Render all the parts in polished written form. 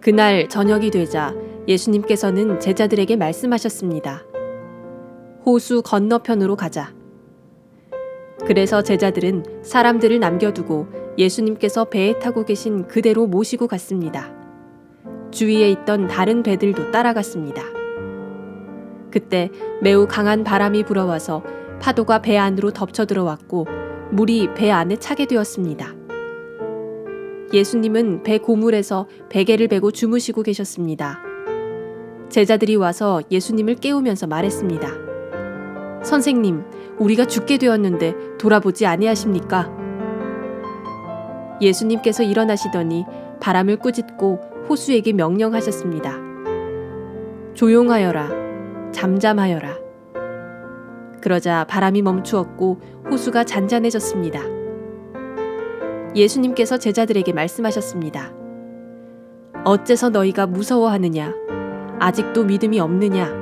그날 저녁이 되자 예수님께서는 제자들에게 말씀하셨습니다. 호수 건너편으로 가자. 그래서 제자들은 사람들을 남겨두고 예수님께서 배에 타고 계신 그대로 모시고 갔습니다. 주위에 있던 다른 배들도 따라갔습니다. 그때 매우 강한 바람이 불어와서 파도가 배 안으로 덮쳐 들어왔고 물이 배 안에 차게 되었습니다. 예수님은 배 고물에서 베개를 베고 주무시고 계셨습니다. 제자들이 와서 예수님을 깨우면서 말했습니다. 선생님, 우리가 죽게 되었는데 돌아보지 아니하십니까? 예수님께서 일어나시더니 바람을 꾸짖고 호수에게 명령하셨습니다. 조용하여라, 잠잠하여라. 그러자 바람이 멈추었고 호수가 잔잔해졌습니다. 예수님께서 제자들에게 말씀하셨습니다. 어째서 너희가 무서워하느냐? 아직도 믿음이 없느냐?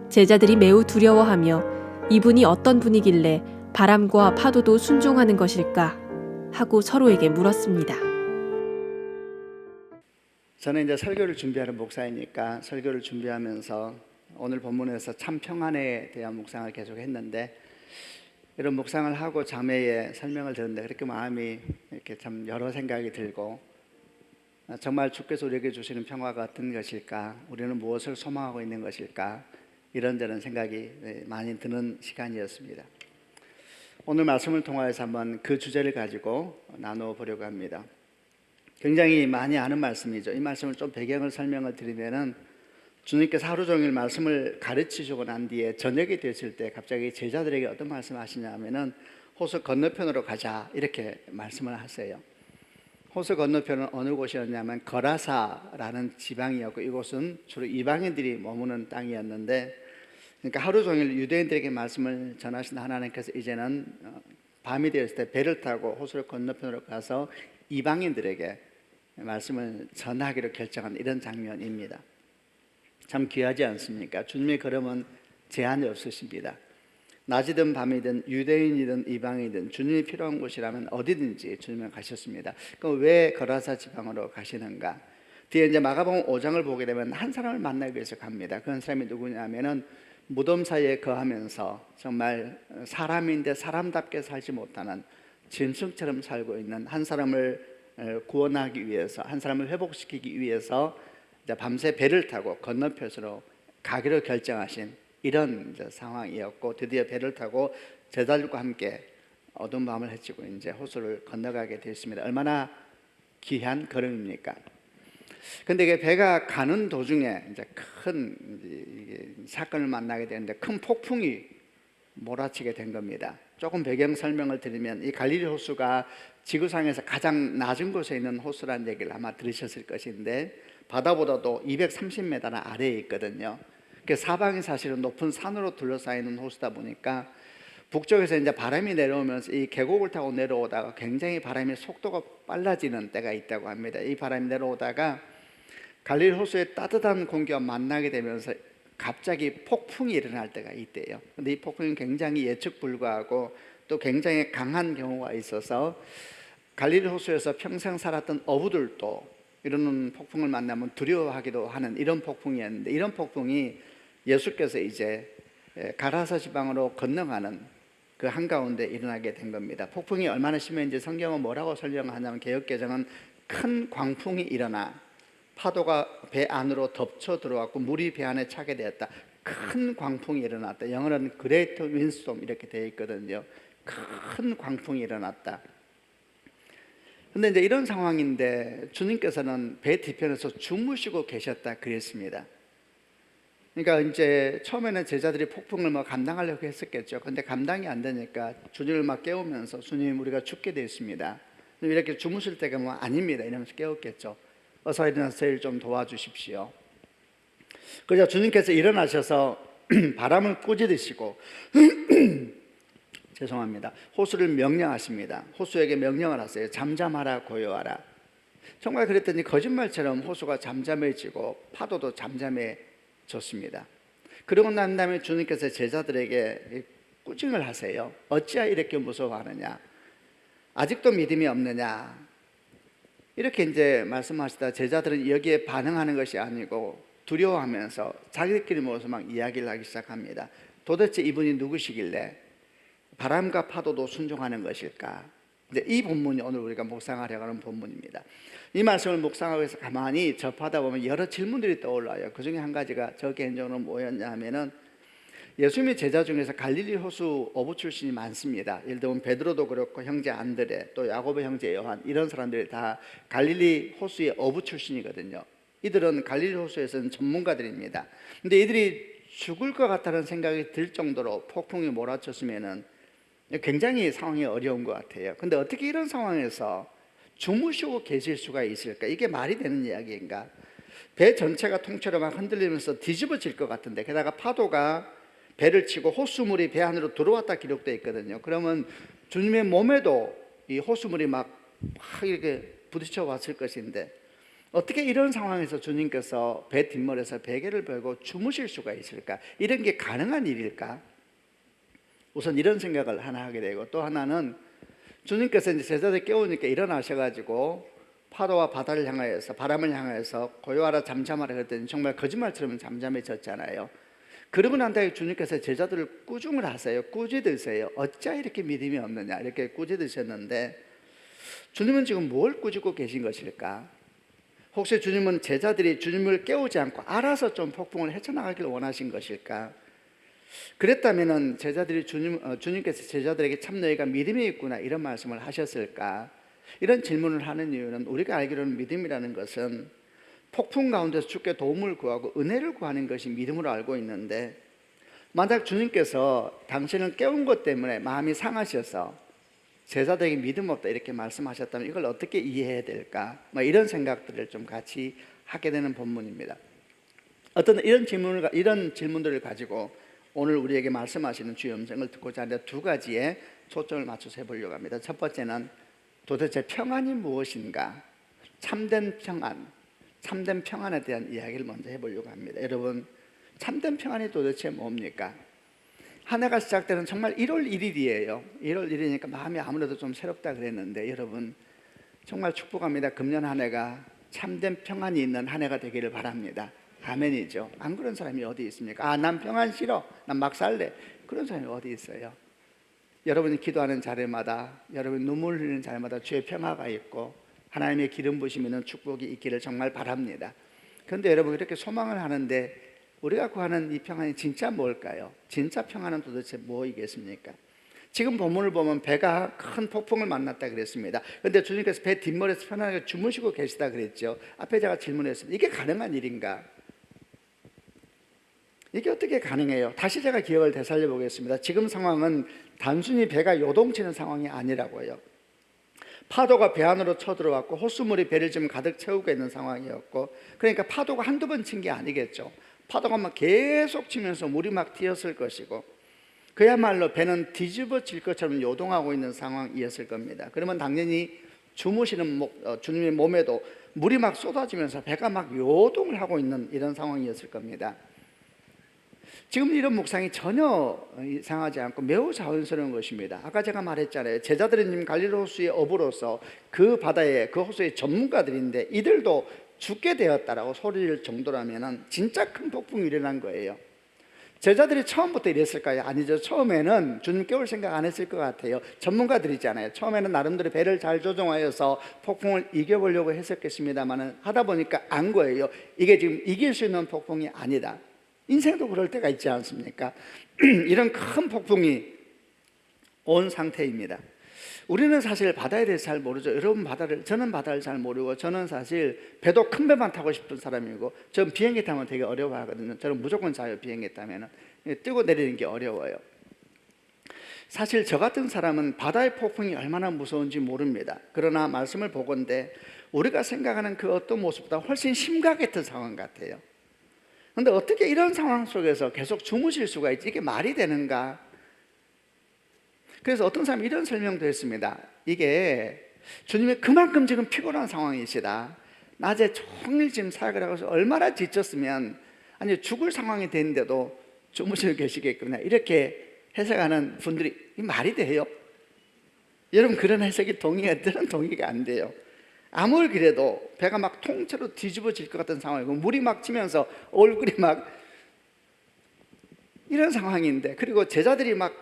제자들이 매우 두려워하며 이분이 어떤 분이길래 바람과 파도도 순종하는 것일까? 하고 서로에게 물었습니다. 저는 이제 설교를 준비하는 목사이니까 설교를 준비하면서 오늘 본문에서 참 평안에 대한 묵상을 계속 했는데, 이런 묵상을 하고 자매의 설명을 듣는데 그렇게 마음이 이렇게 참 여러 생각이 들고, 정말 주께서 우리에게 주시는 평화가 어떤 것일까? 우리는 무엇을 소망하고 있는 것일까? 이런저런 생각이 많이 드는 시간이었습니다. 오늘 말씀을 통하여서 한번 그 주제를 가지고 나누어 보려고 합니다. 굉장히 많이 아는 말씀이죠. 이 말씀을 좀 배경을 설명을 드리면은, 주님께서 하루 종일 말씀을 가르치시고 난 뒤에 저녁이 됐을 때 갑자기 제자들에게 어떤 말씀을 하시냐 하면은 호수 건너편으로 가자, 이렇게 말씀을 하세요. 호수 건너편은 어느 곳이었냐면 거라사라는 지방이었고, 이곳은 주로 이방인들이 머무는 땅이었는데, 그러니까 하루 종일 유대인들에게 말씀을 전하신 하나님께서 이제는 밤이 되었을 때 배를 타고 호수를 건너편으로 가서 이방인들에게 말씀을 전하기로 결정한 이런 장면입니다. 참 귀하지 않습니까? 주님의 걸음은 제한이 없으십니다. 낮이든 밤이든 유대인이든 이방인이든 주님이 필요한 곳이라면 어디든지 주님은 가셨습니다. 그럼 왜 거라사 지방으로 가시는가? 뒤에 이제 마가복음 5장을 보게 되면 한 사람을 만나기 위해서 갑니다. 그런 사람이 누구냐면은 무덤 사이에 거하면서 정말 사람인데 사람답게 살지 못하는 짐승처럼 살고 있는 한 사람을 구원하기 위해서, 한 사람을 회복시키기 위해서 밤새 배를 타고 건너편으로 가기로 결정하신 이런 상황이었고, 드디어 배를 타고 제자들과 함께 어두운 밤을 헤치고 이제 호수를 건너가게 되었습니다. 얼마나 귀한 걸음입니까? 근데 이게 배가 가는 도중에 이제 큰 사건을 만나게 되는데, 큰 폭풍이 몰아치게 된 겁니다. 조금 배경 설명을 드리면, 이 갈릴리 호수가 지구상에서 가장 낮은 곳에 있는 호수라는 얘기를 아마 들으셨을 것인데, 바다보다도 230m나 아래에 있거든요. 사방이 사실은 높은 산으로 둘러싸이는 호수다 보니까 북쪽에서 이제 바람이 내려오면서 이 계곡을 타고 내려오다가 굉장히 바람의 속도가 빨라지는 때가 있다고 합니다. 이 바람이 내려오다가 갈릴리 호수의 따뜻한 공기와 만나게 되면서 갑자기 폭풍이 일어날 때가 있대요. 근데 이 폭풍이 굉장히 예측 불가하고 또 굉장히 강한 경우가 있어서 갈릴리 호수에서 평생 살았던 어부들도 이런 폭풍을 만나면 두려워하기도 하는 이런 폭풍이었는데, 이런 폭풍이 예수께서 이제 가라사 지방으로 건너가는 그 한가운데 일어나게 된 겁니다. 폭풍이 얼마나 심했는지 성경은 뭐라고 설명하냐면, 개역개정은 큰 광풍이 일어나 파도가 배 안으로 덮쳐 들어왔고 물이 배 안에 차게 되었다. 큰 광풍이 일어났다. 영어로는 그레이트 윈스톰 이렇게 되어 있거든요. 큰 광풍이 일어났다. 근데 이제 이런 상황인데 주님께서는 배 뒤편에서 주무시고 계셨다 그랬습니다. 그러니까 이제 처음에는 제자들이 폭풍을 감당하려고 했었겠죠. 근데 감당이 안 되니까 주님을 깨우면서, 주님 우리가 죽게 되었습니다. 이렇게 주무실 때가 아닙니다 이러면서 깨웠겠죠. 어서 일어나서 저희를 좀 도와주십시오. 그래서 주님께서 일어나셔서 바람을 꾸짖으시고 죄송합니다. 호수를 명령하십니다. 호수에게 명령을 하세요. 잠잠하라, 고요하라. 정말 그랬더니 거짓말처럼 호수가 잠잠해지고 파도도 잠잠해졌습니다. 그러고 난 다음에 주님께서 제자들에게 꾸징을 하세요. 어찌하여 이렇게 무서워하느냐? 아직도 믿음이 없느냐? 이렇게 이제 말씀하시다 제자들은 여기에 반응하는 것이 아니고 두려워하면서 자기들끼리 모여서 막 이야기를 하기 시작합니다. 도대체 이분이 누구시길래 바람과 파도도 순종하는 것일까? 이제 이 본문이 오늘 우리가 묵상하려고 하는 본문입니다. 이 말씀을 묵상하고 해서 가만히 접하다 보면 여러 질문들이 떠올라요. 그 중에 한 가지가 저 개인적으로 뭐였냐 하면은 예수님의 제자 중에서 갈릴리 호수 어부 출신이 많습니다. 예를 들면 베드로도 그렇고 형제 안드레, 또 야고보 형제 요한, 이런 사람들이 다 갈릴리 호수의 어부 출신이거든요. 이들은 갈릴리 호수에서는 전문가들입니다. 근데 이들이 죽을 것 같다는 생각이 들 정도로 폭풍이 몰아쳤으면은 굉장히 상황이 어려운 것 같아요. 근데 어떻게 이런 상황에서 주무시고 계실 수가 있을까? 이게 말이 되는 이야기인가? 배 전체가 통째로 막 흔들리면서 뒤집어질 것 같은데, 게다가 파도가 배를 치고 호수물이 배 안으로 들어왔다 기록되어 있거든요. 그러면 주님의 몸에도 이 호수물이 막 이렇게 부딪혀 왔을 것인데, 어떻게 이런 상황에서 주님께서 배 뒷머리에서 베개를 벌고 주무실 수가 있을까? 이런 게 가능한 일일까? 우선 이런 생각을 하나 하게 되고, 또 하나는 주님께서 이제 제자들 깨우니까 일어나셔가지고 파도와 바다를 향하여서, 바람을 향하여서 고요하라 잠잠하라 그랬더니 정말 거짓말처럼 잠잠해졌잖아요. 그러고 난 다음에 주님께서 제자들을 꾸중을 하세요. 꾸짖으세요. 어찌 이렇게 믿음이 없느냐, 이렇게 꾸짖으셨는데, 주님은 지금 뭘 꾸짖고 계신 것일까? 혹시 주님은 제자들이 주님을 깨우지 않고 알아서 좀 폭풍을 헤쳐나가기를 원하신 것일까? 그랬다면 제자들이 주님께서 제자들에게 참 너희가 믿음이 있구나, 이런 말씀을 하셨을까? 이런 질문을 하는 이유는, 우리가 알기로는 믿음이라는 것은 폭풍 가운데서 주께 도움을 구하고 은혜를 구하는 것이 믿음으로 알고 있는데, 만약 주님께서 당신을 깨운 것 때문에 마음이 상하셔서 제자들에게 믿음 없다 이렇게 말씀하셨다면 이걸 어떻게 이해해야 될까? 이런 생각들을 좀 같이 하게 되는 본문입니다. 어떤 이런 질문들을 가지고 오늘 우리에게 말씀하시는 주의 음성을 듣고자 하는데, 두 가지에 초점을 맞춰서 해보려고 합니다. 첫 번째는 도대체 평안이 무엇인가? 참된 평안에 대한 이야기를 먼저 해보려고 합니다. 여러분, 참된 평안이 도대체 뭡니까? 한 해가 시작되는 정말 1월 1일이에요. 1월 1일이니까 마음이 아무래도 좀 새롭다 그랬는데, 여러분 정말 축복합니다. 금년 한 해가 참된 평안이 있는 한 해가 되기를 바랍니다. 아멘이죠. 안 그런 사람이 어디 있습니까? 난 평안 싫어, 난 막 살래, 그런 사람이 어디 있어요? 여러분이 기도하는 자리마다, 여러분이 눈물 흘리는 자리마다 주의 평화가 있고 하나님의 기름 부심이 있는 축복이 있기를 정말 바랍니다. 그런데 여러분, 이렇게 소망을 하는데 우리가 구하는 이 평안이 진짜 뭘까요? 진짜 평안은 도대체 뭐이겠습니까? 지금 본문을 보면 배가 큰 폭풍을 만났다 그랬습니다. 그런데 주님께서 배 뒷머리에서 편안하게 주무시고 계시다 그랬죠. 앞에 제가 질문했습니다. 이게 가능한 일인가? 이게 어떻게 가능해요? 다시 제가 기억을 되살려 보겠습니다. 지금 상황은 단순히 배가 요동치는 상황이 아니라고요. 파도가 배 안으로 쳐들어왔고 호수물이 배를 지금 가득 채우고 있는 상황이었고, 그러니까 파도가 한두 번 친 게 아니겠죠. 파도가 막 계속 치면서 물이 막 튀었을 것이고, 그야말로 배는 뒤집어질 것처럼 요동하고 있는 상황이었을 겁니다. 그러면 당연히 주무시는 주님의 몸에도 물이 막 쏟아지면서 배가 막 요동을 하고 있는 이런 상황이었을 겁니다. 지금 이런 묵상이 전혀 이상하지 않고 매우 자연스러운 것입니다. 아까 제가 말했잖아요. 제자들은 지금 갈릴리 호수의 어부로서 그 바다의, 그 호수의 전문가들인데 이들도 죽게 되었다라고 소리를 정도라면 진짜 큰 폭풍이 일어난 거예요. 제자들이 처음부터 이랬을까요? 아니죠. 처음에는 주님 깨울 생각 안 했을 것 같아요. 전문가들이잖아요. 처음에는 나름대로 배를 잘 조종하여서 폭풍을 이겨보려고 했었겠습니다만 하다 보니까 안 거예요. 이게 지금 이길 수 있는 폭풍이 아니다. 인생도 그럴 때가 있지 않습니까? 이런 큰 폭풍이 온 상태입니다. 우리는 사실 바다에 대해서 잘 모르죠. 여러분 저는 바다를 잘 모르고, 저는 사실 배도 큰 배만 타고 싶은 사람이고, 저는 비행기 타면 되게 어려워하거든요. 저는 무조건 자요. 비행기 타면 뜨고 내리는 게 어려워요. 사실 저 같은 사람은 바다의 폭풍이 얼마나 무서운지 모릅니다. 그러나 말씀을 보건대 우리가 생각하는 그 어떤 모습보다 훨씬 심각했던 상황 같아요. 그런데 어떻게 이런 상황 속에서 계속 주무실 수가 있지? 이게 말이 되는가? 그래서 어떤 사람이 이런 설명도 했습니다. 이게 주님이 그만큼 지금 피곤한 상황이시다. 낮에 종일 지금 사역을 하고서 얼마나 지쳤으면, 아니 죽을 상황이 됐는데도 주무시고 계시겠구나, 이렇게 해석하는 분들이, 이 말이 돼요? 여러분, 그런 해석이 저는 동의가 안 돼요. 아무리 그래도 배가 막 통째로 뒤집어질 것 같은 상황이고 물이 막 치면서 얼굴이 막 이런 상황인데, 그리고 제자들이 막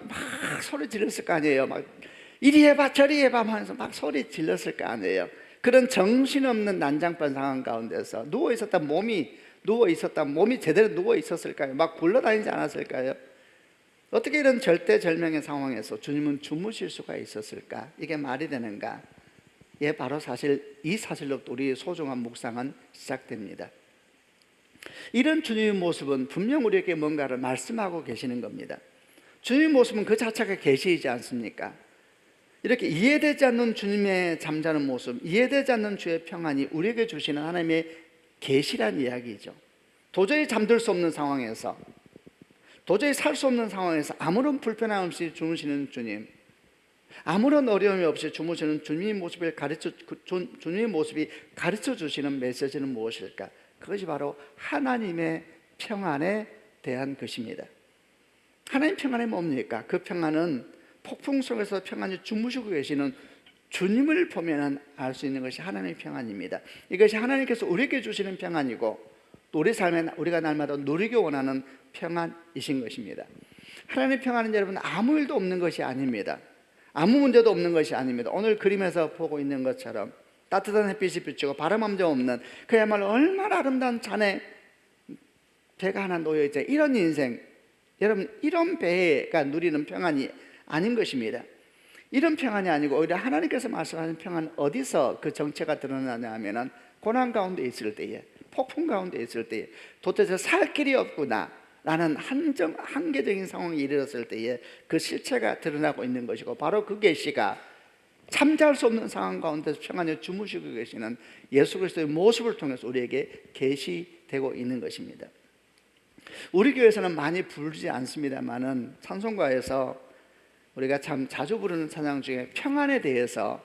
소리 질렀을 거 아니에요. 막 이리 해봐 저리 해봐 하면서 막 소리 질렀을 거 아니에요. 그런 정신없는 난장판 상황 가운데서 누워 있었던 몸이 제대로 누워 있었을까요? 막 굴러다니지 않았을까요? 어떻게 이런 절대절명의 상황에서 주님은 주무실 수가 있었을까? 이게 말이 되는가? 예, 바로 이 사실로부터 우리의 소중한 묵상은 시작됩니다. 이런 주님의 모습은 분명 우리에게 뭔가를 말씀하고 계시는 겁니다. 주님의 모습은 그 자체가 계시이지 않습니까? 이렇게 이해되지 않는 주님의 잠자는 모습, 이해되지 않는 주의 평안이 우리에게 주시는 하나님의 계시란 이야기죠. 도저히 잠들 수 없는 상황에서, 도저히 살 수 없는 상황에서 아무런 불편함 없이 주무시는 주님, 아무런 어려움이 없이 주무시는 주님의 모습이 가르쳐 주시는 메시지는 무엇일까? 그것이 바로 하나님의 평안에 대한 것입니다. 하나님의 평안이 뭡니까? 그 평안은 폭풍 속에서 평안히 주무시고 계시는 주님을 보면 알 수 있는 것이 하나님의 평안입니다. 이것이 하나님께서 우리에게 주시는 평안이고 또 우리 삶에 우리가 날마다 누리기 원하는 평안이신 것입니다. 하나님의 평안은 여러분 아무 일도 없는 것이 아닙니다. 아무 문제도 없는 것이 아닙니다. 오늘 그림에서 보고 있는 것처럼 따뜻한 햇빛이 비추고 바람 한 점 없는, 그야말로 얼마나 아름다운 잔에 배가 하나 놓여있죠. 이런 인생, 여러분 이런 배가 누리는 평안이 아닌 것입니다. 이런 평안이 아니고 오히려 하나님께서 말씀하신 평안은 어디서 그 정체가 드러나냐 하면은 고난 가운데 있을 때에, 폭풍 가운데 있을 때에, 도대체 살 길이 없구나 라는 한계적인 상황에 이르렀을 때에 그 실체가 드러나고 있는 것이고, 바로 그 계시가 잠잘 수 없는 상황 가운데서 평안히 주무시고 계시는 예수 그리스도의 모습을 통해서 우리에게 계시되고 있는 것입니다. 우리 교회에서는 많이 부르지 않습니다만은 찬송가에서 우리가 참 자주 부르는 찬양 중에 평안에 대해서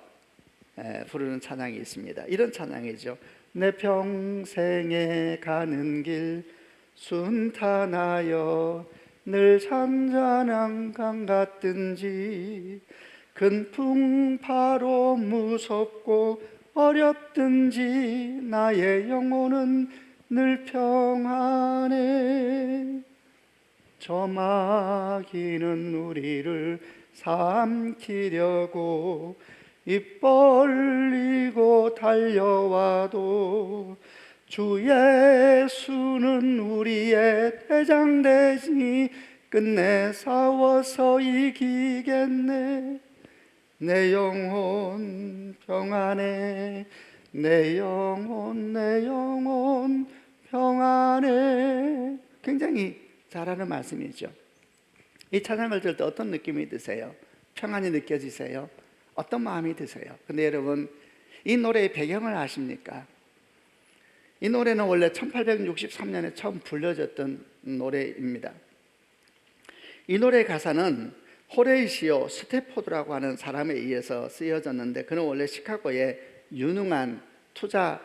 부르는 찬양이 있습니다. 이런 찬양이죠. 내 평생에 가는 길 순탄하여 늘 잔잔한 강 같든지, 큰 풍파로 무섭고 어렵든지 나의 영혼은 늘 평안해. 저 마귀는 우리를 삼키려고 입 벌리고 달려와도 주 예수는 우리의 대장 되시니 끝내 싸워서 이기겠네. 내 영혼 평안해, 내 영혼 평안해. 굉장히 잘하는 말씀이죠. 이 찬양을 들을 때 어떤 느낌이 드세요? 평안이 느껴지세요? 어떤 마음이 드세요? 근데 여러분, 이 노래의 배경을 아십니까? 이 노래는 원래 1863년에 처음 불려졌던 노래입니다. 이 노래의 가사는 호레이시오 스태포드라고 하는 사람에 의해서 쓰여졌는데, 그는 원래 시카고의 유능한 투자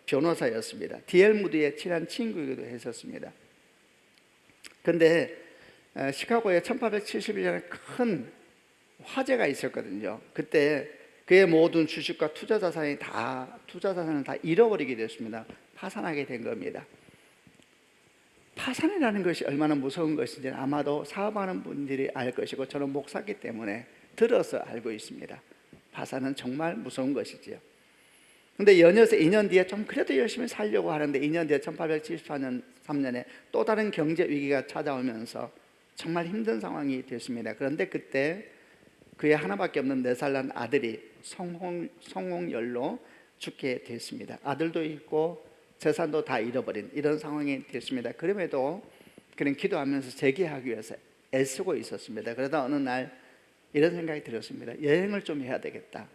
변호사였습니다. D.L. 무디의 친한 친구이기도 했었습니다. 그런데 시카고에 1871년에 큰 화재가 있었거든요. 그때 그의 모든 주식과 투자 자산을 다 잃어버리게 됐습니다. 파산하게 된 겁니다. 파산이라는 것이 얼마나 무서운 것인지 아마도 사업하는 분들이 알 것이고 저는 목사기 때문에 들어서 알고 있습니다. 파산은 정말 무서운 것이지요. 근데 연이어서 2년 뒤에 좀 그래도 열심히 살려고 하는데 2년 뒤에 1874년 3년에 또 다른 경제 위기가 찾아오면서 정말 힘든 상황이 됐습니다. 그런데 그때 그의 하나밖에 없는 4살 난 아들이 성홍열로 죽게 됐습니다. 아들도 있고 재산도 다 잃어버린 이런 상황이 됐습니다. 그럼에도 그는 기도하면서 재기하기 위해서 애쓰고 있었습니다. 그러다 어느 날 이런 생각이 들었습니다. 여행을 좀 해야 되겠다.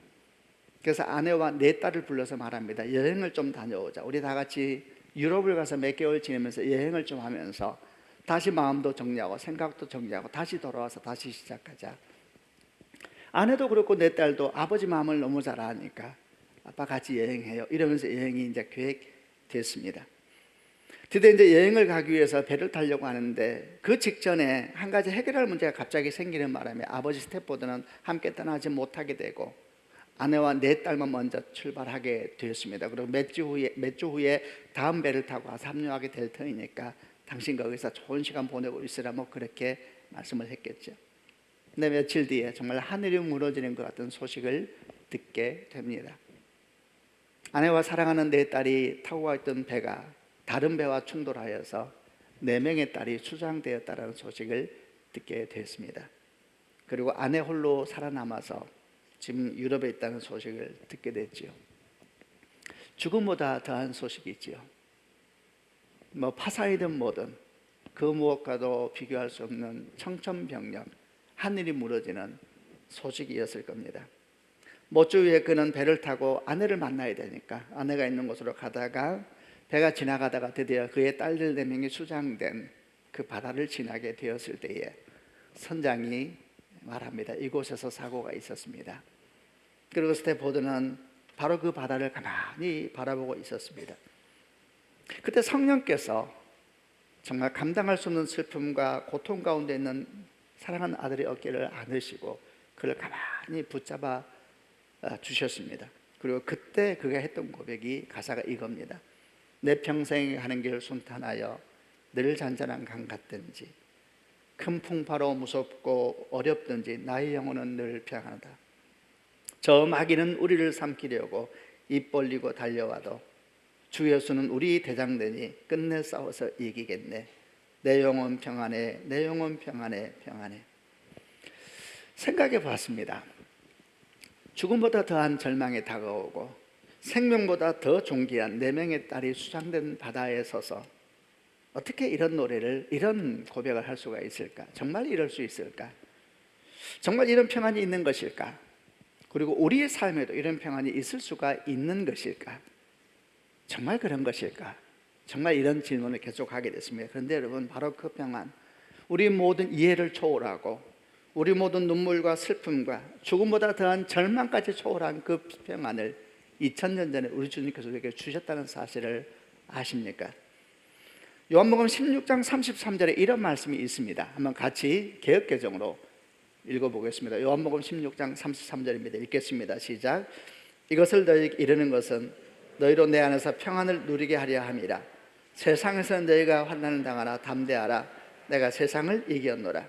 그래서 아내와 4딸을 불러서 말합니다. 여행을 좀 다녀오자. 우리 다 같이 유럽을 가서 몇 개월 지내면서 여행을 좀 하면서 다시 마음도 정리하고 생각도 정리하고 다시 돌아와서 다시 시작하자. 아내도 그렇고 4딸도 아버지 마음을 너무 잘 아니까 아빠 같이 여행해요 이러면서 여행이 이제 계획됐습니다. 드디어 이제 여행을 가기 위해서 배를 타려고 하는데 그 직전에 한 가지 해결할 문제가 갑자기 생기는 바람에 아버지 스태포드는 함께 떠나지 못하게 되고 아내와 네 딸만 먼저 출발하게 되었습니다. 그리고 몇 주 후에 다음 배를 타고 와서 합류하게 될 터이니까 당신 거기서 좋은 시간 보내고 있으라 뭐 그렇게 말씀을 했겠죠. 근데 며칠 뒤에 정말 하늘이 무너지는 것 같은 소식을 듣게 됩니다. 아내와 사랑하는 네 딸이 타고 가 있던 배가 다른 배와 충돌하여서 4명의 딸이 수장되었다는 소식을 듣게 됐습니다. 그리고 아내 홀로 살아남아서 지금 유럽에 있다는 소식을 듣게 됐지요. 죽음보다 더한 소식이 있지요. 뭐 파산이든 뭐든 그 무엇과도 비교할 수 없는 청천벽력, 하늘이 무너지는 소식이었을 겁니다. 몇 주 후에 그는 배를 타고 아내를 만나야 되니까 아내가 있는 곳으로 가다가 배가 지나가다가 드디어 그의 딸들 4명이 수장된 그 바다를 지나게 되었을 때에 선장이 말합니다. 이곳에서 사고가 있었습니다. 그리고 스테포드는 바로 그 바다를 가만히 바라보고 있었습니다. 그때 성령께서 정말 감당할 수 없는 슬픔과 고통 가운데 있는 사랑하는 아들의 어깨를 안으시고 그를 가만히 붙잡아 주셨습니다. 그리고 그때 그가 했던 고백이 가사가 이겁니다. 내 평생 하는 길 순탄하여 늘 잔잔한 강 같든지 큰 풍파로 무섭고 어렵든지 나의 영혼은 늘 평안하다. 저 마귀는 우리를 삼키려고 입 벌리고 달려와도 주 예수는 우리 대장되니 끝내 싸워서 이기겠네. 내 영혼 평안해, 내 영혼 평안해, 평안해. 생각해 봤습니다. 죽음보다 더한 절망이 다가오고 생명보다 더 존귀한 4명의 딸이 수장된 바다에 서서 어떻게 이런 노래를, 이런 고백을 할 수가 있을까? 정말 이럴 수 있을까? 정말 이런 평안이 있는 것일까? 그리고 우리의 삶에도 이런 평안이 있을 수가 있는 것일까? 정말 그런 것일까? 정말 이런 질문을 계속하게 됐습니다. 그런데 여러분, 바로 그 평안, 우리 모든 이해를 초월하고 우리 모든 눈물과 슬픔과 죽음보다 더한 절망까지 초월한 그 평안을 2000년 전에 우리 주님께서 우리에게 주셨다는 사실을 아십니까? 요한복음 16장 33절에 이런 말씀이 있습니다. 한번 같이 개역개정으로 읽어보겠습니다. 요한복음 16장 33절입니다. 읽겠습니다. 시작. 이것을 너희에게 이르는 것은 너희로 내 안에서 평안을 누리게 하려 함이라. 세상에서 너희가 환난을 당하나 담대하라. 내가 세상을 이겼노라.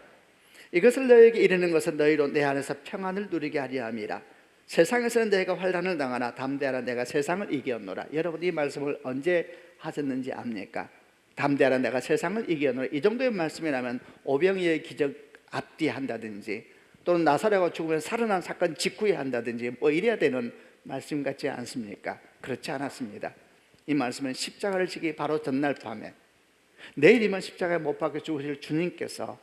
이것을 너희에게 이르는 것은 너희로 내 안에서 평안을 누리게 하려 함이라. 세상에서 너희가 환난을 당하나 담대하라. 내가 세상을 이겼노라. 여러분, 이 말씀을 언제 하셨는지 압니까? 담대하라, 내가 세상을 이겼노라. 이 정도의 말씀이라면 오병이의 기적 앞뒤 한다든지 또는 나사렛과 죽으면 살아난 사건 직후에 한다든지 뭐 이래야 되는 말씀 같지 않습니까? 그렇지 않았습니다. 이 말씀은 십자가를 지기 바로 전날 밤에 내일이면 십자가에 못 박혀 죽으실 주님께서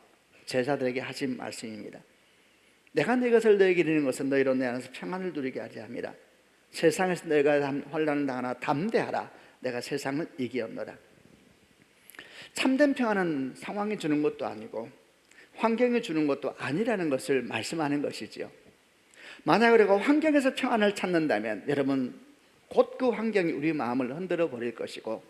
제자들에게 하신 말씀입니다. 내가 네 것을 너희에게 이르는 것은 너희로 내 안에서 평안을 누리게 하려 함이라. 세상에서 너희가 환난을 당하나 담대하라. 내가 세상을 이기었노라. 참된 평안은 상황이 주는 것도 아니고 환경이 주는 것도 아니라는 것을 말씀하는 것이지요. 만약 우리가 환경에서 평안을 찾는다면 여러분, 곧 그 환경이 우리 마음을 흔들어 버릴 것이고,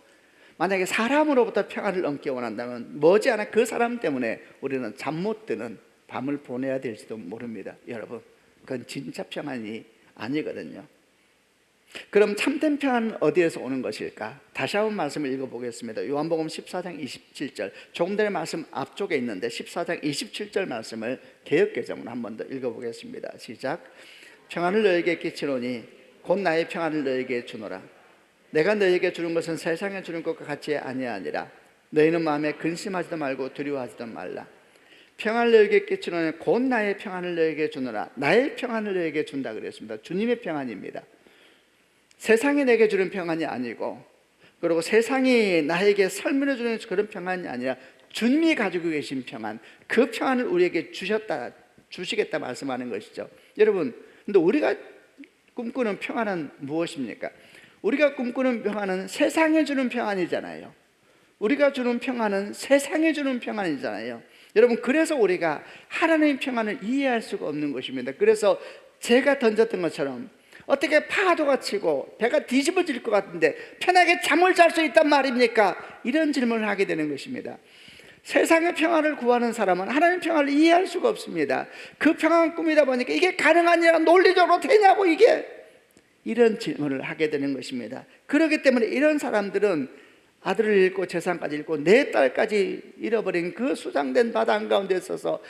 만약에 사람으로부터 평안을 얻기 원한다면 머지않아 그 사람 때문에 우리는 잠 못 드는 밤을 보내야 될지도 모릅니다. 여러분, 그건 진짜 평안이 아니거든요. 그럼 참된 평안은 어디에서 오는 것일까? 다시 한번 말씀을 읽어보겠습니다. 요한복음 14장 27절, 조금 전에 말씀 앞쪽에 있는데 14장 27절 말씀을 개역개정으로 한 번 더 읽어보겠습니다. 시작. 평안을 너에게 끼치노니 곧 나의 평안을 너에게 주노라. 내가 너에게 주는 것은 세상에 주는 것과 같이 아니하니라. 너희는 마음에 근심하지도 말고 두려워하지도 말라. 평안을 너에게 끼치노니 곧 나의 평안을 너에게 주노라. 나의 평안을 너에게 준다 그랬습니다. 주님의 평안입니다. 세상이 내게 주는 평안이 아니고, 그리고 세상이 나에게 설명해 주는 그런 평안이 아니라 주님이 가지고 계신 평안, 그 평안을 우리에게 주시겠다 말씀하는 것이죠. 여러분, 근데 우리가 꿈꾸는 평안은 무엇입니까? 우리가 꿈꾸는 평안은 세상에 주는 평안이잖아요. 우리가 주는 평안은 세상에 주는 평안이잖아요. 여러분, 그래서 우리가 하나님의 평안을 이해할 수가 없는 것입니다. 그래서 제가 던졌던 것처럼 어떻게 파도가 치고 배가 뒤집어질 것 같은데 편하게 잠을 잘 수 있단 말입니까? 이런 질문을 하게 되는 것입니다. 세상의 평안을 구하는 사람은 하나님의 평안을 이해할 수가 없습니다. 그 평안 꿈이다 보니까 이게 가능하냐, 논리적으로 되냐고, 이게 이런 질문을 하게 되는 것입니다. 그렇기 때문에 이런 사람들은 아들을 잃고 재산까지 잃고 내 딸까지 잃어버린 그 수장된 바다 한가운데 있어서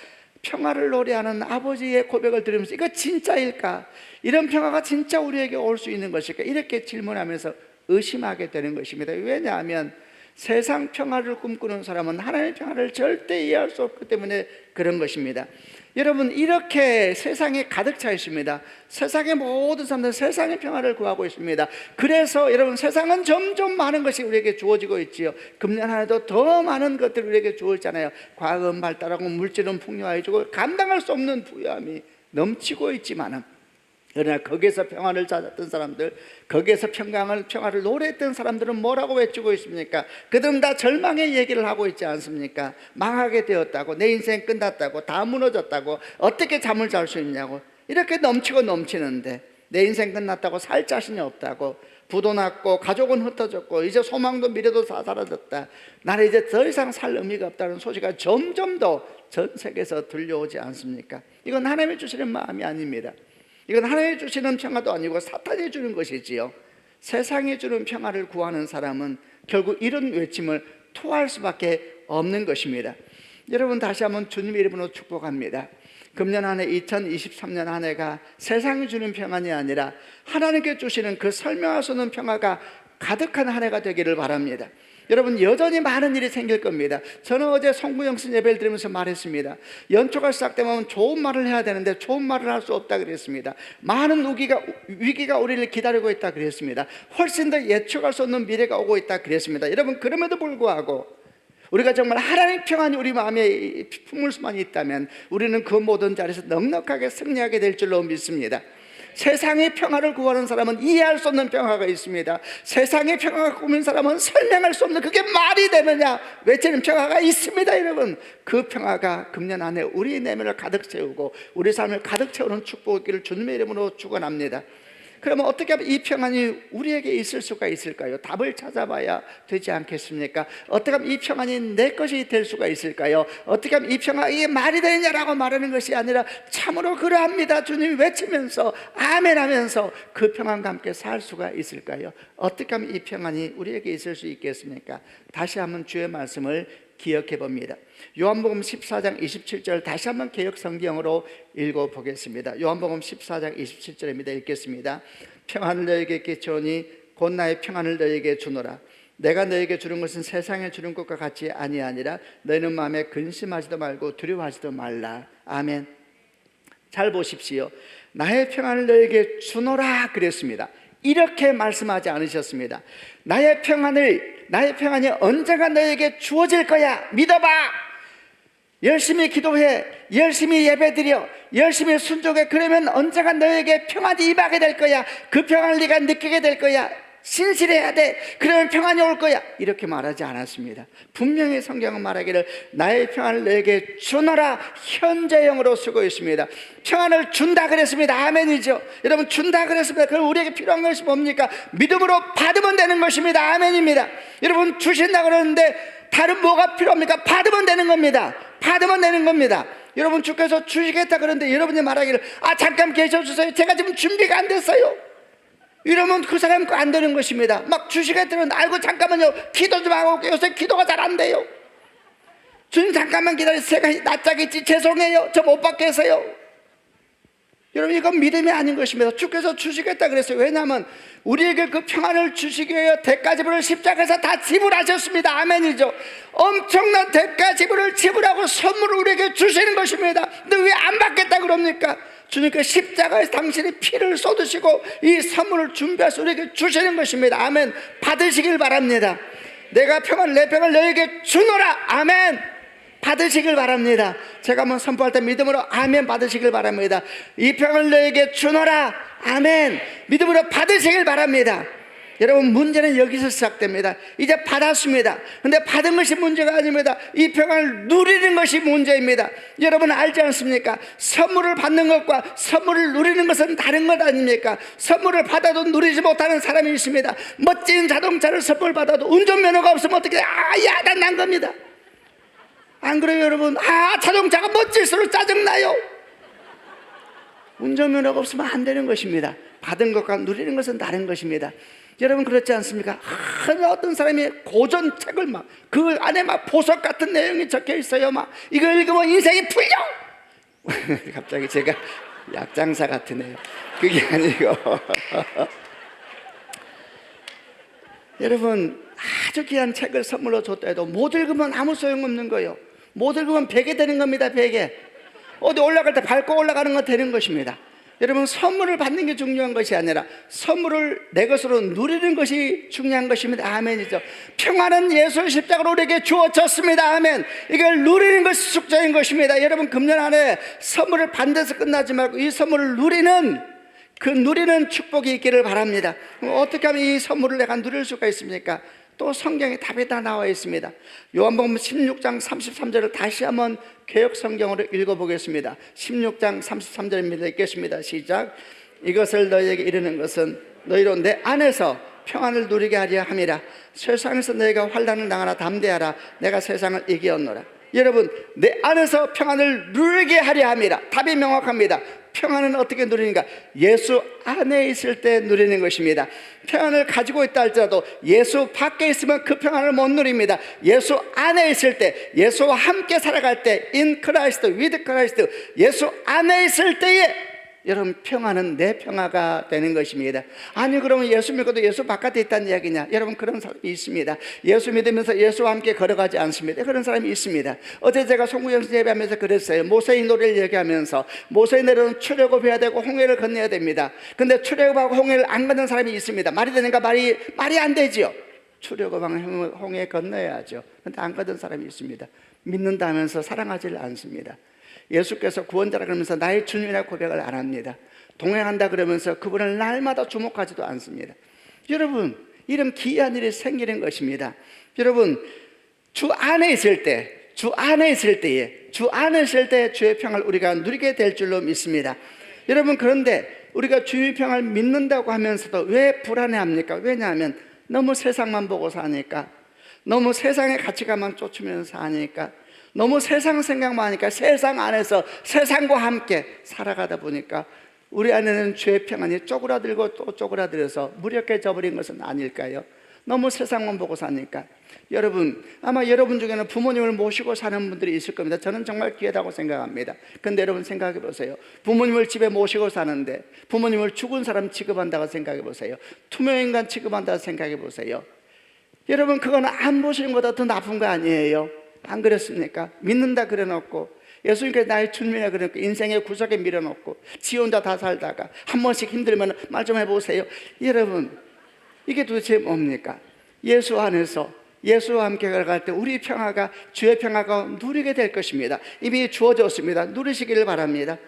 평화를 노래하는 아버지의 고백을 들으면서 이거 진짜일까? 이런 평화가 진짜 우리에게 올 수 있는 것일까? 이렇게 질문하면서 의심하게 되는 것입니다. 왜냐하면 세상 평화를 꿈꾸는 사람은 하나님의 평화를 절대 이해할 수 없기 때문에 그런 것입니다. 여러분, 이렇게 세상에 가득 차 있습니다. 세상의 모든 사람들은 세상의 평화를 구하고 있습니다. 그래서 여러분, 세상은 점점 많은 것이 우리에게 주어지고 있지요. 금년 하나도 더 많은 것들이 우리에게 주어지잖아요. 과학은 발달하고 물질은 풍요해지고 감당할 수 없는 부유함이 넘치고 있지만은, 그러나 거기에서 평화를 찾았던 사람들, 거기에서 평화를 노래했던 사람들은 뭐라고 외치고 있습니까? 그들은 다 절망의 얘기를 하고 있지 않습니까? 망하게 되었다고, 내 인생 끝났다고, 다 무너졌다고, 어떻게 잠을 잘 수 있냐고, 이렇게 넘치고 넘치는데 내 인생 끝났다고, 살 자신이 없다고, 부도 났고 가족은 흩어졌고 이제 소망도 미래도 다 사라졌다, 나는 이제 더 이상 살 의미가 없다는 소식이 점점 더 전 세계에서 들려오지 않습니까? 이건 하나님이 주시는 마음이 아닙니다. 이건 하나님이 주시는 평화도 아니고 사탄이 주는 것이지요. 세상이 주는 평화를 구하는 사람은 결국 이런 외침을 토할 수밖에 없는 것입니다. 여러분, 다시 한번 주님의 이름으로 축복합니다. 금년 한 해 2023년 한 해가 세상이 주는 평안이 아니라 하나님께 주시는 그 설명할 수 없는 평화가 가득한 한 해가 되기를 바랍니다. 여러분, 여전히 많은 일이 생길 겁니다. 저는 어제 송구영신 예배를 드리면서 말했습니다. 연초가 시작되면 좋은 말을 해야 되는데 좋은 말을 할 수 없다 그랬습니다. 많은 위기가 우리를 기다리고 있다 그랬습니다. 훨씬 더 예측할 수 없는 미래가 오고 있다 그랬습니다. 여러분, 그럼에도 불구하고 우리가 정말 하나님의 평안이 우리 마음에 품을 수만 있다면 우리는 그 모든 자리에서 넉넉하게 승리하게 될 줄로 믿습니다. 세상의 평화를 구하는 사람은 이해할 수 없는 평화가 있습니다. 세상의 평화가 꾸민 사람은 설명할 수 없는, 그게 말이 되느냐 외치는 평화가 있습니다. 여러분, 그 평화가 금년 안에 우리 내면을 가득 채우고 우리 삶을 가득 채우는 축복이기를 주님의 이름으로 축원합니다. 그러면 어떻게 하면 이 평안이 우리에게 있을 수가 있을까요? 답을 찾아봐야 되지 않겠습니까? 어떻게 하면 이 평안이 내 것이 될 수가 있을까요? 어떻게 하면 이 평안이 이게 말이 되느냐라고 말하는 것이 아니라 참으로 그러합니다 주님이 외치면서 아멘 하면서 그 평안과 함께 살 수가 있을까요? 어떻게 하면 이 평안이 우리에게 있을 수 있겠습니까? 다시 한번 주의 말씀을 기억해 봅니다. 요한복음 14장 27절 다시 한번 개역 성경으로 읽어보겠습니다. 요한복음 14장 27절입니다. 읽겠습니다. 평안을 너에게 끼쳐오니 곧 나의 평안을 너에게 주노라. 내가 너에게 주는 것은 세상에 주는 것과 같이 아니하니라. 너희는 마음에 근심하지도 말고 두려워하지도 말라. 아멘. 잘 보십시오. 나의 평안을 너에게 주노라 그랬습니다. 이렇게 말씀하지 않으셨습니다. 나의 평안이 언젠가 너에게 주어질 거야. 믿어봐. 열심히 기도해, 열심히 예배드려, 열심히 순종해. 그러면 언젠가 너에게 평안이 임하게 될 거야. 그 평안을 네가 느끼게 될 거야. 신실해야 돼. 그러면 평안이 올 거야. 이렇게 말하지 않았습니다. 분명히 성경은 말하기를 나의 평안을 너에게 주노라 현재형으로 쓰고 있습니다. 평안을 준다 그랬습니다. 아멘이죠. 여러분, 준다 그랬습니다. 그럼 우리에게 필요한 것이 뭡니까? 믿음으로 받으면 되는 것입니다. 아멘입니다. 여러분, 주신다 그러는데 다른 뭐가 필요합니까? 받으면 되는 겁니다. 받으면 되는 겁니다. 여러분, 주께서 주시겠다 그러는데 여러분이 말하기를 잠깐 계셔주세요. 제가 지금 준비가 안 됐어요. 이러면 그 사람 거 안 되는 것입니다. 막 주시겠다는 알고 잠깐만요, 기도 좀 하고 올게요. 요새 기도가 잘 안 돼요. 주님 잠깐만 기다리세요. 제가 낯짝있지 죄송해요. 저 못 받겠어요. 여러분, 이건 믿음이 아닌 것입니다. 주께서 주시겠다 그랬어요. 왜냐하면 우리에게 그 평안을 주시기 위해 대가 지불을 십자가에서 다 지불하셨습니다. 아멘이죠. 엄청난 대가 지불을 지불하고 선물을 우리에게 주시는 것입니다. 근데 왜 안 받겠다 그럽니까? 주님께 십자가에서 당신이 피를 쏟으시고 이 선물을 준비해서 우리에게 주시는 것입니다. 아멘. 받으시길 바랍니다. 내가 내 평을 너에게 주노라. 아멘. 받으시길 바랍니다. 제가 한번 선포할 때 믿음으로 아멘 받으시길 바랍니다. 이 평을 너에게 주노라. 아멘. 믿음으로 받으시길 바랍니다. 여러분, 문제는 여기서 시작됩니다. 이제 받았습니다. 근데 받은 것이 문제가 아닙니다. 이 평안을 누리는 것이 문제입니다. 여러분, 알지 않습니까? 선물을 받는 것과 선물을 누리는 것은 다른 것 아닙니까? 선물을 받아도 누리지 못하는 사람이 있습니다. 멋진 자동차를 선물 받아도 운전면허가 없으면 어떻게 야단난 겁니다. 안 그래요, 여러분? 자동차가 멋질수록 짜증나요. 운전면허가 없으면 안 되는 것입니다. 받은 것과 누리는 것은 다른 것입니다. 여러분 그렇지 않습니까? 어떤 사람이 고전 책을 막 그 안에 막 보석 같은 내용이 적혀 있어요. 막 이거 읽으면 인생이 풀려. 갑자기 제가 약장사 같으네요. 그게 아니고 여러분 아주 귀한 책을 선물로 줬다 해도 못 읽으면 아무 소용없는 거예요. 못 읽으면 베개 되는 겁니다. 베개. 어디 올라갈 때 밟고 올라가는 거 되는 것입니다. 여러분 선물을 받는 게 중요한 것이 아니라 선물을 내 것으로 누리는 것이 중요한 것입니다. 아멘이죠. 평안은 예수의 십자가로 우리에게 주어졌습니다. 아멘. 이걸 누리는 것이 숙제인 것입니다. 여러분 금년 안에 선물을 받는 데서 끝나지 말고 이 선물을 누리는 축복이 있기를 바랍니다. 어떻게 하면 이 선물을 내가 누릴 수가 있습니까? 또 성경에 답이 다 나와 있습니다. 요한복음 16장 33절을 다시 한번 개역 성경으로 읽어보겠습니다. 16장 33절입니다. 읽겠습니다. 시작. 이것을 너희에게 이르는 것은 너희로 내 안에서 평안을 누리게 하려 함이라. 세상에서 너희가 환난을 당하나 담대하라. 내가 세상을 이기었노라. 여러분 내 안에서 평안을 누리게 하려 함이라. 답이 명확합니다. 평안은 어떻게 누리는가? 예수 안에 있을 때 누리는 것입니다. 평안을 가지고 있다 할지라도 예수 밖에 있으면 그 평안을 못 누립니다. 예수 안에 있을 때, 예수와 함께 살아갈 때, in Christ, with Christ, 예수 안에 있을 때에 여러분 평안은 내 평화가 되는 것입니다. 아니 그러면 예수 믿고도 예수 바깥에 있다는 이야기냐? 여러분 그런 사람이 있습니다. 예수 믿으면서 예수와 함께 걸어가지 않습니다. 그런 사람이 있습니다. 어제 제가 송구영신 예배하면서 그랬어요. 모세의 노래를 얘기하면서 모세의 노래는 출애굽해야 되고 홍해를 건너야 됩니다. 근데 출애굽하고 홍해를 안 건너는 사람이 있습니다. 말이 되는가? 말이 안 되지요. 출애굽하면 홍해 건너야죠. 근데 안 건너는 사람이 있습니다. 믿는다면서 사랑하지를 않습니다. 예수께서 구원자라 그러면서 나의 주님이라고 고백을 안 합니다. 동행한다 그러면서 그분을 날마다 주목하지도 않습니다. 여러분 이런 기이한 일이 생기는 것입니다. 여러분 주 안에 있을 때 주의 평안을 우리가 누리게 될 줄로 믿습니다. 여러분 그런데 우리가 주의 평안을 믿는다고 하면서도 왜 불안해합니까? 왜냐하면 너무 세상만 보고 사니까, 너무 세상의 가치관만 쫓으면서 사니까, 너무 세상 생각만 하니까, 세상 안에서 세상과 함께 살아가다 보니까 우리 안에는 죄의 평안이 쪼그라들고 또 쪼그라들어서 무력해져 버린 것은 아닐까요? 너무 세상만 보고 사니까. 여러분 아마 여러분 중에는 부모님을 모시고 사는 분들이 있을 겁니다. 저는 정말 귀하다고 생각합니다. 근데 여러분 생각해 보세요. 부모님을 집에 모시고 사는데 부모님을 죽은 사람 취급한다고 생각해 보세요. 투명인간 취급한다고 생각해 보세요. 여러분 그건 안 보시는 것보다 더 나쁜 거 아니에요? 안 그렇습니까? 믿는다 그래놓고, 예수님께서 나의 주님이라 그래놓고, 인생의 구석에 밀어놓고 지 혼자 다 살다가 한 번씩 힘들면 말 좀 해보세요. 여러분 이게 도대체 뭡니까? 예수 안에서 예수와 함께 걸어갈 때 우리 평화가, 주의 평화가 누리게 될 것입니다. 이미 주어졌습니다. 누리시기를 바랍니다.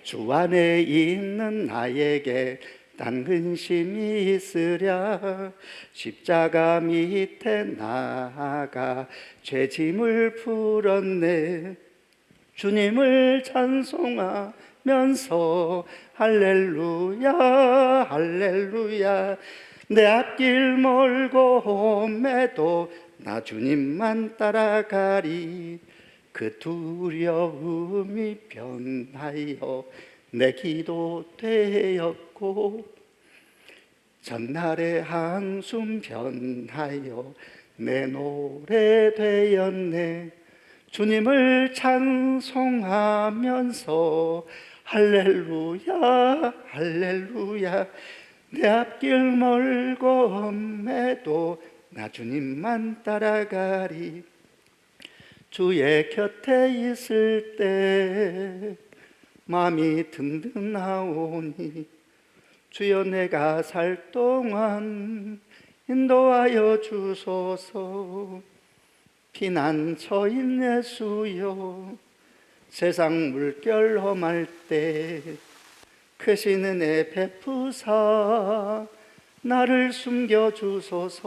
주 안에 있는 나에게 딴 근심이 있으랴. 십자가 밑에 나아가 죄짐을 풀었네. 주님을 찬송하면서 할렐루야 할렐루야. 내 앞길 멀고 험해도 나 주님만 따라가리. 그 두려움이 변하여 내 기도 되었고, 전날의 한숨 변하여 내 노래 되었네. 주님을 찬송하면서 할렐루야 할렐루야. 내 앞길 멀고 험해도 나 주님만 따라가리. 주의 곁에 있을 때 마음이 든든하오니, 주여 내가 살 동안 인도하여 주소서. 피난처인 예수여, 세상 물결 험할 때 크신 은혜 베푸사 나를 숨겨주소서.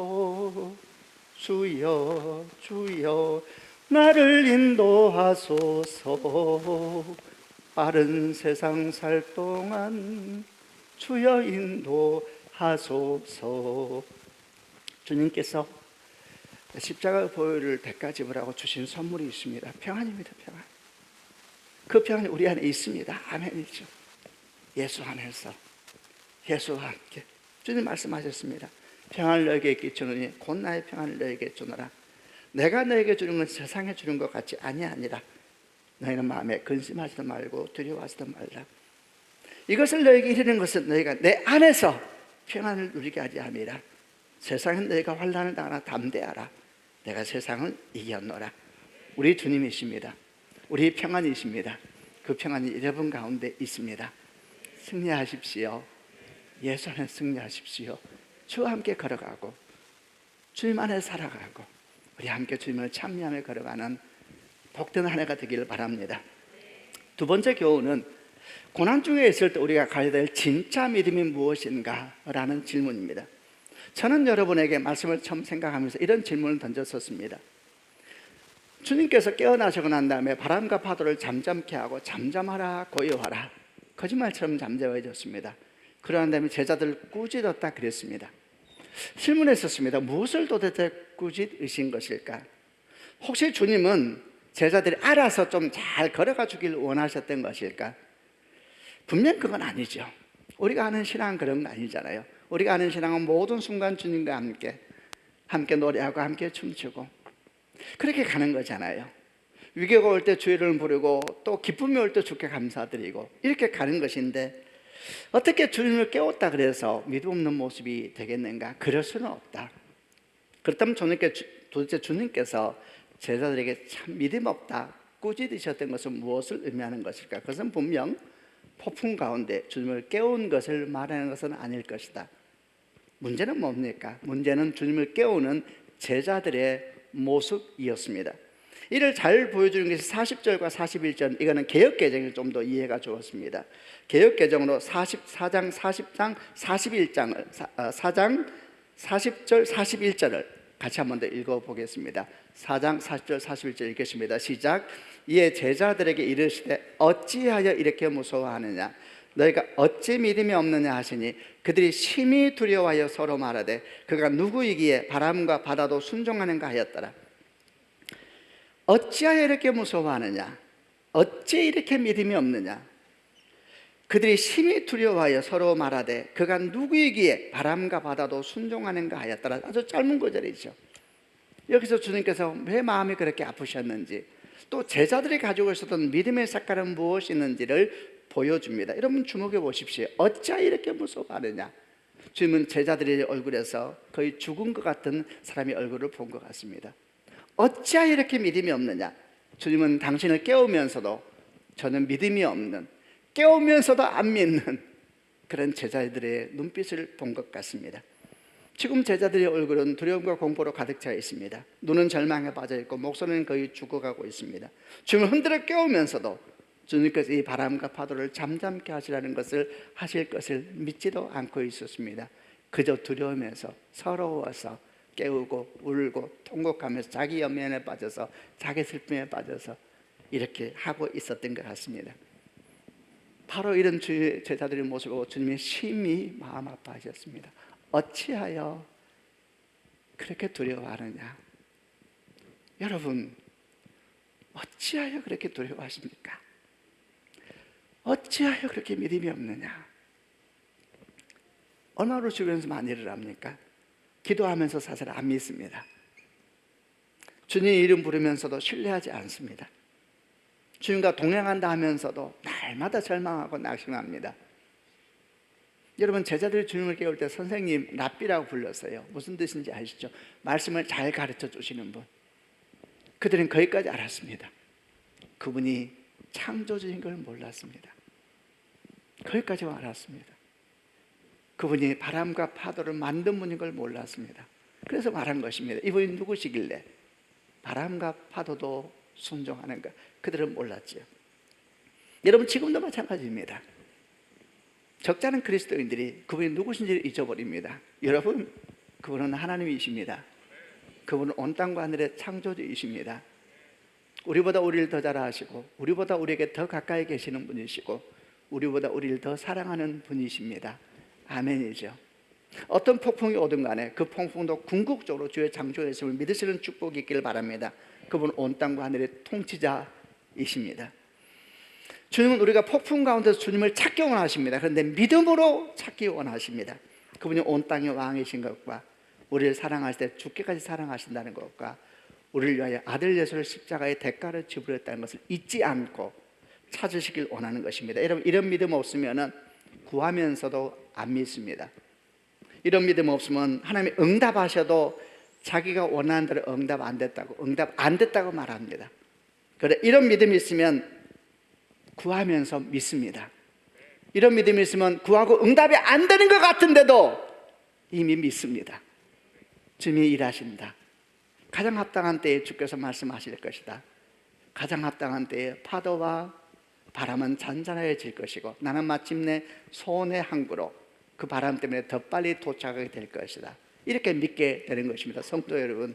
주여 주여 나를 인도하소서. 빠른 세상 살 동안 주여 인도하소서. 주님께서 십자가 보혈을 대가 지불하고 주신 선물이 있습니다. 평안입니다. 평안. 그 평안이 우리 안에 있습니다. 아멘이죠. 예수 안에서 예수와 함께. 주님 말씀하셨습니다. 평안을 너에게 끼치노니 곧 나의 평안을 너에게 주노라. 내가 너에게 주는 건 세상에 주는 것 같이 아니라 너희는 마음에 근심하지도 말고 두려워하지도 말라. 이것을 너에게 이르는 것은 너희가 내 안에서 평안을 누리게 하지 함이라. 세상은 너희가 환난을 당하나 담대하라. 내가 세상을 이겼노라. 우리 주님이십니다. 우리 평안이십니다. 그 평안이 여러분 가운데 있습니다. 승리하십시오. 예수 안에 승리하십시오. 주와 함께 걸어가고 주님 안에 살아가고 우리 함께 주님을 찬미하며 걸어가는 복된 한 해가 되기를 바랍니다. 두 번째 교훈은 고난 중에 있을 때 우리가 가져야 될 진짜 믿음이 무엇인가 라는 질문입니다. 저는 여러분에게 말씀을 처음 생각하면서 이런 질문을 던졌었습니다. 주님께서 깨어나시고 난 다음에 바람과 파도를 잠잠케 하고 잠잠하라 고요하라, 거짓말처럼 잠잠해졌습니다. 그러한 다음에 제자들 꾸짖었다 그랬습니다. 질문했었습니다. 무엇을 도대체 꾸짖으신 것일까? 혹시 주님은 제자들이 알아서 좀 잘 걸어가 주길 원하셨던 것일까? 분명 그건 아니죠. 우리가 아는 신앙은 그런 거 아니잖아요. 우리가 아는 신앙은 모든 순간 주님과 함께 노래하고 함께 춤추고 그렇게 가는 거잖아요. 위기가 올 때 주의 이름을 부르고 또 기쁨이 올 때 주께 감사드리고 이렇게 가는 것인데 어떻게 주님을 깨웠다 그래서 믿음 없는 모습이 되겠는가? 그럴 수는 없다. 그렇다면 도대체 주님께서 제자들에게 참 믿음 없다 꾸짖으셨던 것은 무엇을 의미하는 것일까? 그것은 분명 폭풍 가운데 주님을 깨운 것을 말하는 것은 아닐 것이다. 문제는 뭡니까? 문제는 주님을 깨우는 제자들의 모습이었습니다. 이를 잘 보여주는 것이 40절과 41절, 이거는 개역개정이 좀 더 이해가 좋았습니다. 개역개정으로 44장, 40장, 41장을 4장 40절, 41절을 같이 한 번 더 읽어보겠습니다. 4장 40절, 41절 읽겠습니다. 시작. 이에 제자들에게 이르시되 어찌하여 이렇게 무서워하느냐? 너희가 어찌 믿음이 없느냐 하시니 그들이 심히 두려워하여 서로 말하되 그가 누구이기에 바람과 바다도 순종하는가 하였더라. 어찌하여 이렇게 무서워하느냐? 어찌 이렇게 믿음이 없느냐? 그들이 심히 두려워하여 서로 말하되 그가 누구이기에 바람과 바다도 순종하는가 하였더라. 아주 짧은 구절이죠. 여기서 주님께서 왜 마음이 그렇게 아프셨는지, 또 제자들이 가지고 있었던 믿음의 색깔은 무엇이었는지를 보여줍니다. 여러분 주목해 보십시오. 어찌하여 이렇게 무서워하느냐? 주님은 제자들의 얼굴에서 거의 죽은 것 같은 사람의 얼굴을 본 것 같습니다. 어찌하여 이렇게 믿음이 없느냐? 주님은 당신을 깨우면서도 저는 믿음이 없는, 깨우면서도 안 믿는 그런 제자들의 눈빛을 본 것 같습니다. 지금 제자들의 얼굴은 두려움과 공포로 가득 차 있습니다. 눈은 절망에 빠져 있고 목소리는 거의 죽어가고 있습니다. 주님을 흔들어 깨우면서도 주님께서 이 바람과 파도를 잠잠케 하시라는 것을 하실 것을 믿지도 않고 있었습니다. 그저 두려우면서 서러워서 깨우고 울고 통곡하면서 자기 연민에 빠져서 자기 슬픔에 빠져서 이렇게 하고 있었던 것 같습니다. 바로 이런 주의 제자들의 모습을 보고 주님이 심히 마음 아파하셨습니다. 어찌하여 그렇게 두려워하느냐? 여러분, 어찌하여 그렇게 두려워하십니까? 어찌하여 그렇게 믿음이 없느냐? 얼마나 주변에서 많이 일을 합니까? 기도하면서 사실 안 믿습니다. 주님 이름 부르면서도 신뢰하지 않습니다. 주님과 동행한다 하면서도 날마다 절망하고 낙심합니다. 여러분, 제자들이 주님을 깨울 때 선생님 랍비라고 불렀어요. 무슨 뜻인지 아시죠? 말씀을 잘 가르쳐 주시는 분. 그들은 거기까지 알았습니다. 그분이 창조주인 걸 몰랐습니다. 거기까지만 알았습니다. 그분이 바람과 파도를 만든 분인 걸 몰랐습니다. 그래서 말한 것입니다. 이분이 누구시길래 바람과 파도도 순종하는가? 그들은 몰랐죠. 여러분, 지금도 마찬가지입니다. 적잖은 그리스도인들이 그분이 누구신지를 잊어버립니다. 여러분, 그분은 하나님이십니다. 그분은 온 땅과 하늘의 창조주이십니다. 우리보다 우리를 더 잘 아시고 우리보다 우리에게 더 가까이 계시는 분이시고 우리보다 우리를 더 사랑하는 분이십니다. 아멘이죠. 어떤 폭풍이 오든 간에 그 폭풍도 궁극적으로 주의 창조의 있음을 믿으시는 축복이 있기를 바랍니다. 그분은 온 땅과 하늘의 통치자이십니다. 주님은 우리가 폭풍 가운데서 주님을 찾기 원하십니다. 그런데 믿음으로 찾기 원하십니다. 그분이 온 땅의 왕이신 것과 우리를 사랑하실 때 죽기까지 사랑하신다는 것과 우리를 위하여 아들 예수를 십자가의 대가를 지불했다는 것을 잊지 않고 찾으시길 원하는 것입니다. 여러분, 이런 믿음 없으면 구하면서도 안 믿습니다. 이런 믿음 없으면 하나님이 응답하셔도 자기가 원하는 대로 응답 안 됐다고 말합니다. 그래, 이런 믿음이 있으면 구하면서 믿습니다. 이런 믿음이 있으면 구하고 응답이 안 되는 것 같은데도 이미 믿습니다. 주님이 일하신다. 가장 합당한 때에 주께서 말씀하실 것이다. 가장 합당한 때에 파도와 바람은 잔잔해질 것이고 나는 마침내 소원의 항구로 그 바람 때문에 더 빨리 도착하게 될 것이다. 이렇게 믿게 되는 것입니다. 성도 여러분,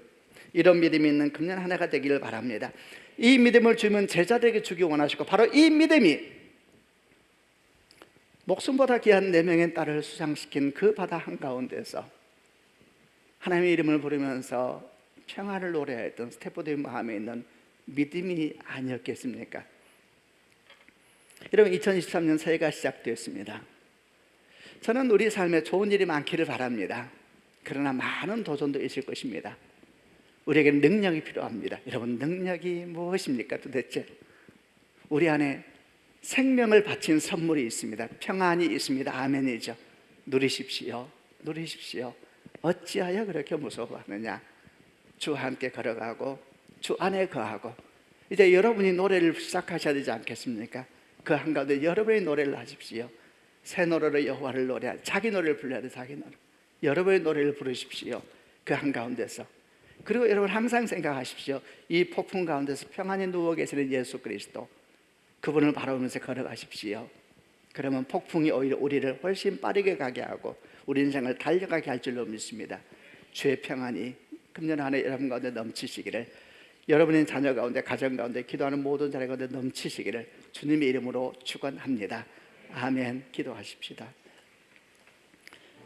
이런 믿음이 있는 금년 한 해가 되기를 바랍니다. 이 믿음을 주면 제자들에게 주기 원하시고 바로 이 믿음이 목숨보다 귀한 4명의 딸을 수상시킨 그 바다 한가운데서 하나님의 이름을 부르면서 평안을 노래했던 스테파노의 마음에 있는 믿음이 아니었겠습니까? 여러분, 2023년 새해가 시작되었습니다. 저는 우리 삶에 좋은 일이 많기를 바랍니다. 그러나 많은 도전도 있을 것입니다. 우리에게 능력이 필요합니다. 여러분, 능력이 무엇입니까 도대체? 우리 안에 생명을 바친 선물이 있습니다. 평안이 있습니다. 아멘이죠. 누리십시오. 누리십시오. 어찌하여 그렇게 무서워하느냐? 주와 함께 걸어가고 주 안에 거하고 이제 여러분이 노래를 시작하셔야 되지 않겠습니까? 그 한가운데 여러분의 노래를 하십시오. 새 노래로 여호와를 노래하 자기 노래를 불러야 돼. 자기 노래. 여러분의 노래를 부르십시오. 그 한가운데서. 그리고 여러분 항상 생각하십시오. 이 폭풍 가운데서 평안히 누워 계시는 예수 그리스도, 그분을 바라보면서 걸어가십시오. 그러면 폭풍이 오히려 우리를 훨씬 빠르게 가게 하고 우리 인생을 달려가게 할 줄로 믿습니다. 주의 평안이 금년 한 해 여러분 가운데 넘치시기를, 여러분의 자녀 가운데, 가정 가운데, 기도하는 모든 자녀 가운데 넘치시기를 주님의 이름으로 축원합니다. 아멘. 기도하십시다.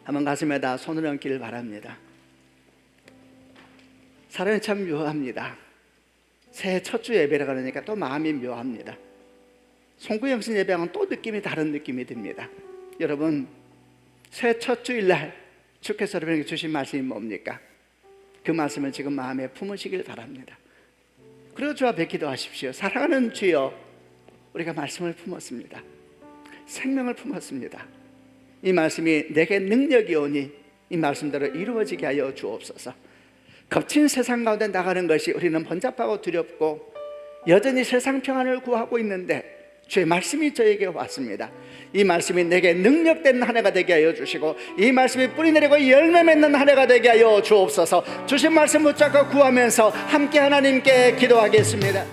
한번 가슴에다 손을 얹기를 바랍니다. 사람이 참 묘합니다. 새해 첫 주 예배를 가니까 또 마음이 묘합니다. 송구영신 예배하면 또 느낌이 다른 느낌이 듭니다. 여러분, 새해 첫 주일날 주께서 여러분에게 주신 말씀이 뭡니까? 그 말씀을 지금 마음에 품으시길 바랍니다. 그리고 주와 뵙기도 하십시오. 사랑하는 주여, 우리가 말씀을 품었습니다. 생명을 품었습니다. 이 말씀이 내게 능력이 오니 이 말씀대로 이루어지게 하여 주옵소서. 겹친 세상 가운데 나가는 것이 우리는 번잡하고 두렵고 여전히 세상 평안을 구하고 있는데 주의 말씀이 저에게 왔습니다. 이 말씀이 내게 능력된 한 해가 되게 하여 주시고 이 말씀이 뿌리 내리고 열매 맺는 한 해가 되게 하여 주옵소서. 주신 말씀 붙잡고 구하면서 함께 하나님께 기도하겠습니다.